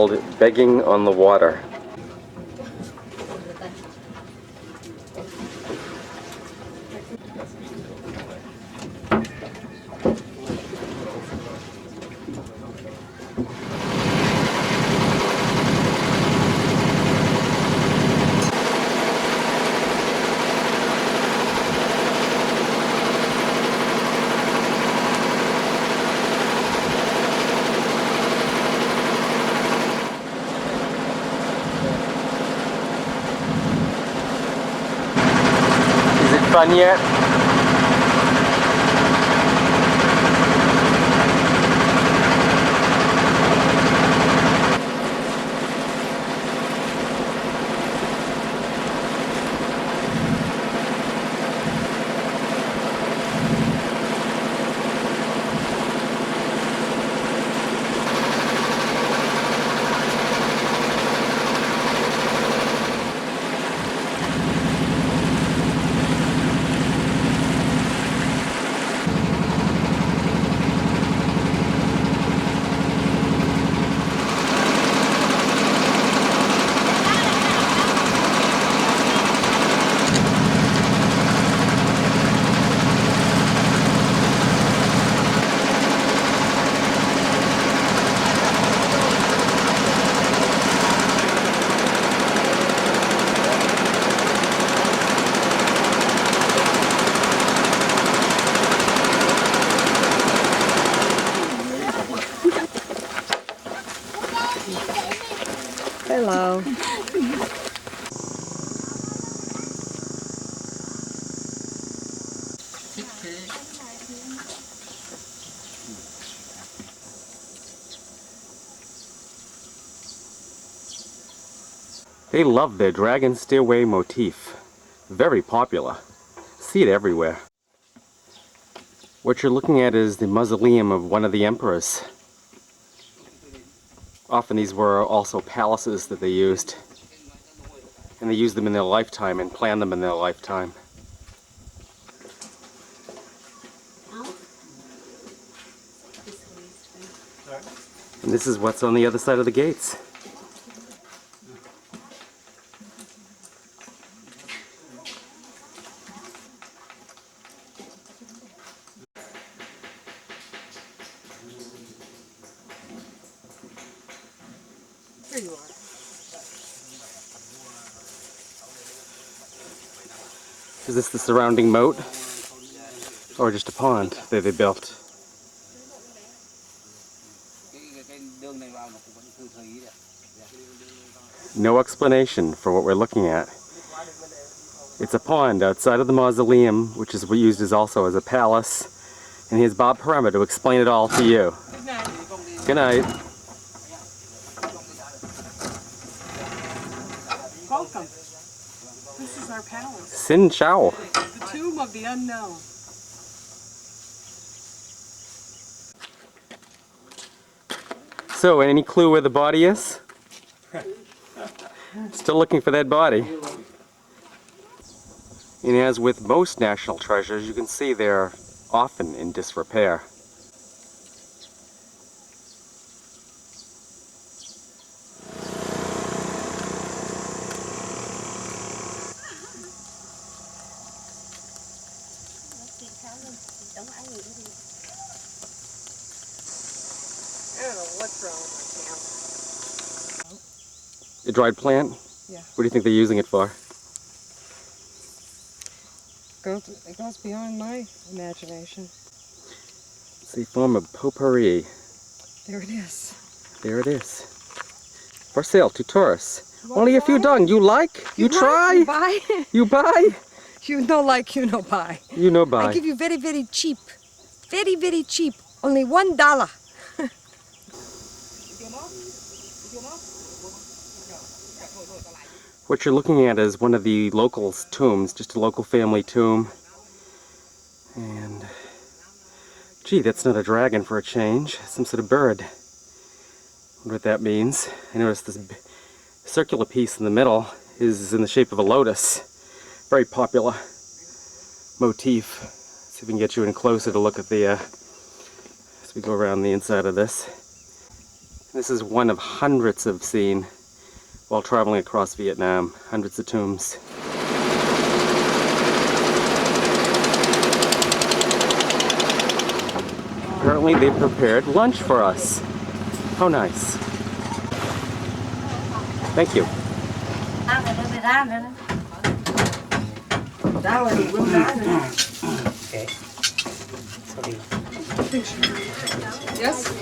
called Begging on the Water. Fun yet? Hello. They love their dragon stairway motif. Very popular. See it everywhere. What you're looking at is the mausoleum of one of the emperors. Often these were also palaces that they used. And they used them in their lifetime and planned them in their lifetime. And this is what's on the other side of the gates. Here you are. Is this the surrounding moat? Or just a pond that they built? No explanation for what we're looking at. It's a pond outside of the mausoleum, which is used as also as a palace. And here's Bob Poremba to explain it all to you. Good night. Good night. Welcome. This is our palace. Sin Chao. The tomb of the unknown. So, any clue where the body is? Still looking for that body. And as with most national treasures, you can see they're often in disrepair. I don't know what's wrong with my camera. A dried plant? Yeah. What do you think they're using it for? It goes beyond my imagination. It's a form of potpourri. There it is. There it is. For sale to tourists. You wanna Only a few buy? dong. You like? You try? You buy? You buy? You know like, you know buy. You know buy. I give you very, very cheap. Very, very cheap. Only $1. What you're looking at is one of the locals' tombs, just a local family tomb. And, gee, that's not a dragon for a change. Some sort of bird. Wonder what that means. I noticed this circular piece in the middle is in the shape of a lotus. Very popular motif. Let's see if we can get you in closer to look at the, as we go around the inside of this. This is one of hundreds I've seen while traveling across Vietnam. Hundreds of tombs. Apparently they prepared lunch for us. How nice. Thank you. Okay. Sorry. Yes?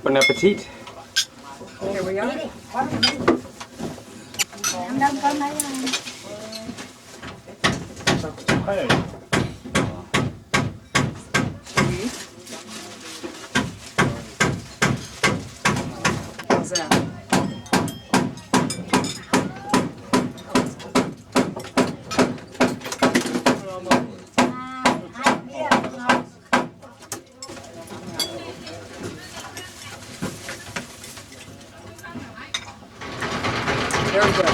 Bon appetit. Here we are. How's that? Very good.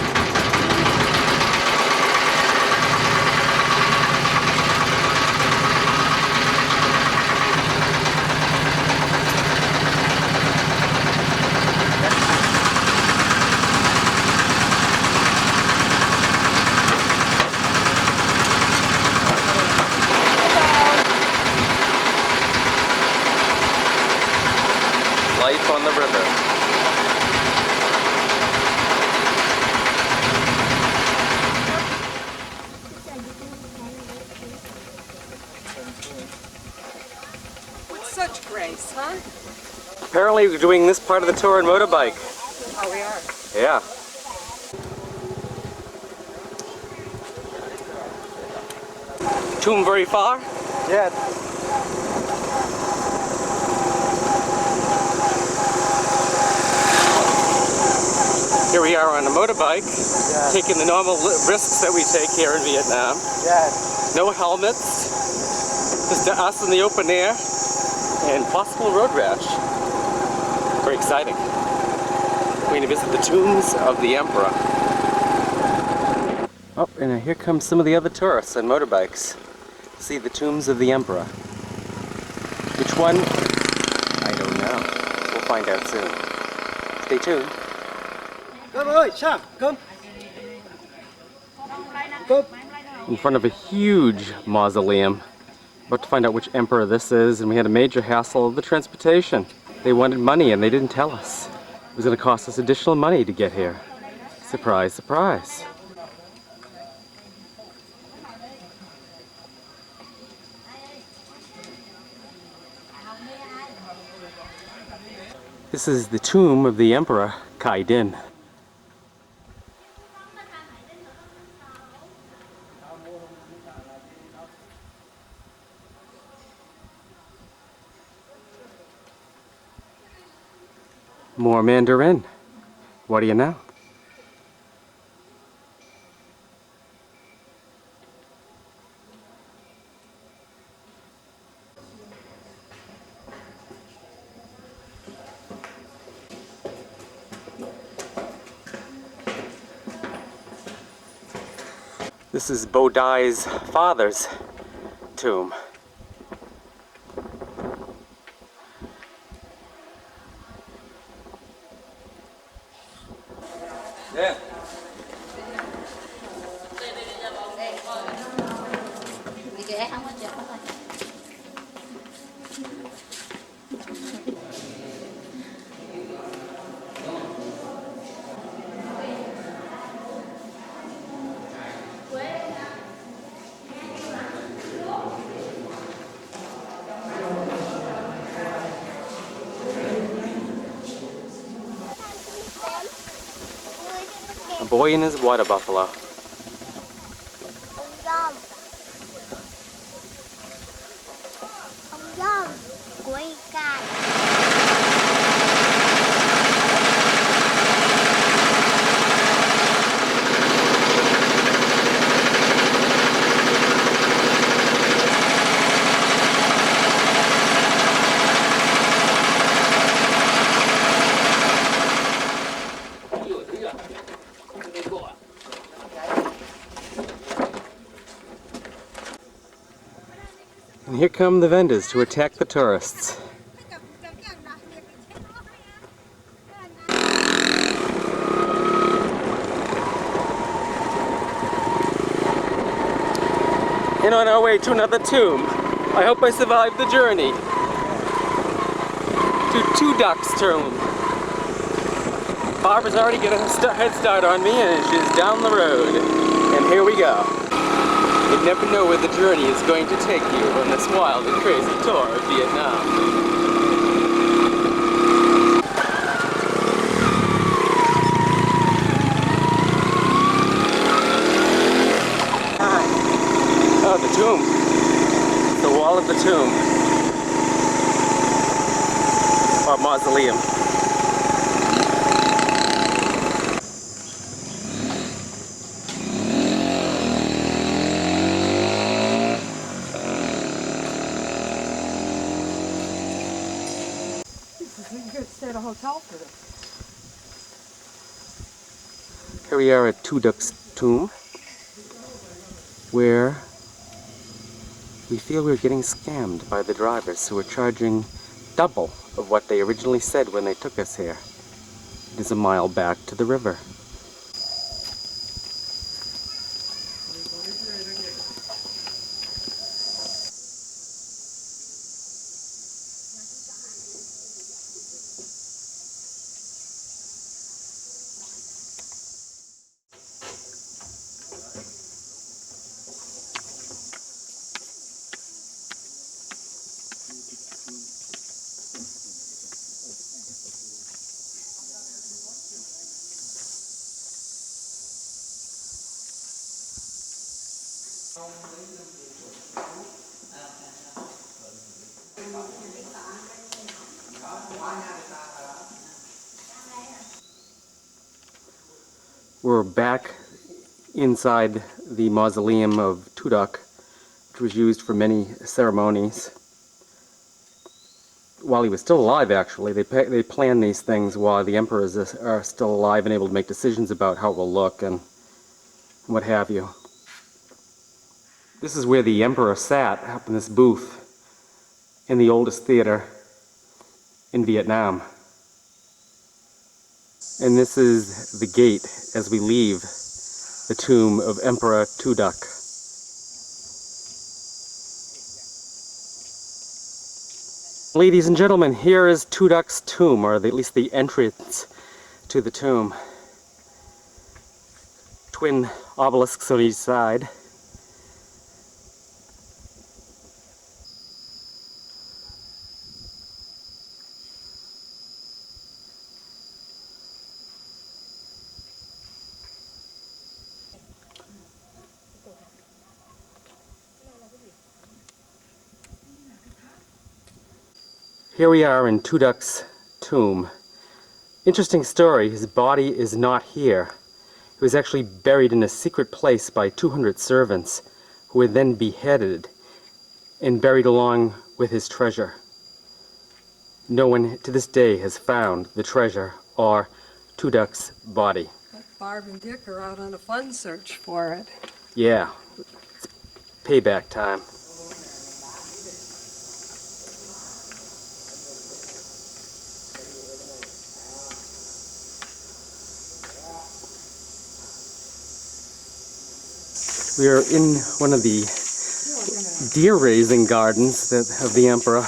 Life on the river. With such grace, huh? Apparently we're doing this part of the tour on motorbike. Oh, we are. Yeah. Tomb very far? Yeah. Here we are on a motorbike, Yeah. taking the normal risks that we take here in Vietnam. Yeah. No helmets, just us in the open air, and possible road rash. Very exciting. We're going to visit the tombs of the emperor. Oh, and here come some of the other tourists on motorbikes. See the tombs of the emperor. Which one? I don't know. We'll find out soon. Stay tuned. Cơm ơi, sao? Cơm. Cơm. In front of a huge mausoleum. About to find out which emperor this is, and we had a major hassle of the transportation. They wanted money and they didn't tell us. It was going to cost us additional money to get here. Surprise, surprise. This is the tomb of the emperor Khải Định. More Mandarin. What do you know? This is Bo Dai's father's tomb. Yeah. A boy and his water buffalo. And here come the vendors to attack the tourists. And on our way to another tomb. I hope I survived the journey to Two Ducks Tomb. Barbara's already got a head start on me and she's down the road. And here we go. You never know where the journey is going to take you on this wild and crazy tour of Vietnam. Oh, the tomb. The wall of the tomb. Or mausoleum. You could stay at a hotel for this. Here we are at Two Ducks Tomb, where we feel we're getting scammed by the drivers who are charging double of what they originally said when they took us here. It is a mile back to the river. We're back inside the mausoleum of Two Duc, which was used for many ceremonies. While he was still alive, actually. They planned these things while the emperors are still alive and able to make decisions about how it will look and what have you. This is where the emperor sat, up in this booth, in the oldest theater in Vietnam. And this is the gate as we leave the tomb of Emperor Two Duc. Ladies and gentlemen, here is Two Duc's tomb, or at least the entrance to the tomb. Twin obelisks on each side. Here we are in Two Duc's tomb. Interesting story, his body is not here. He was actually buried in a secret place by 200 servants who were then beheaded and buried along with his treasure. No one to this day has found the treasure or Two Duc's body. But Barb and Dick are out on a fun search for it. Yeah, it's payback time. We are in one of the deer raising gardens of the emperor.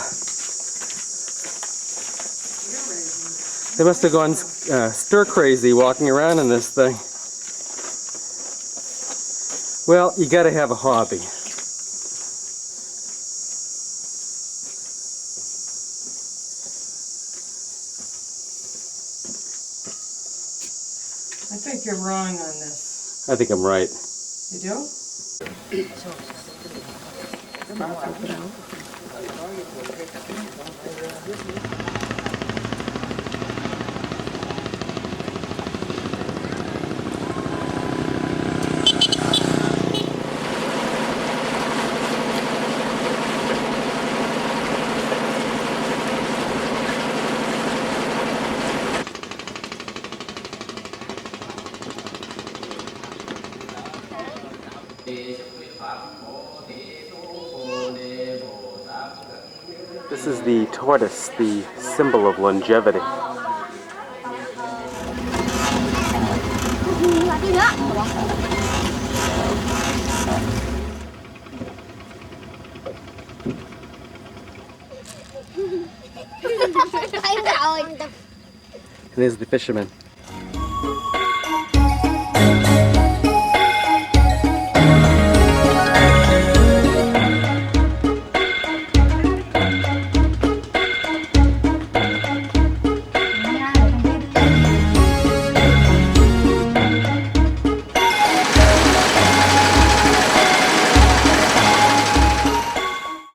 They must have gone stir crazy walking around in this thing. Well, you gotta have a hobby. I think you're wrong on this. I think I'm right. You do? This is the tortoise, the symbol of longevity. And there's the fisherman.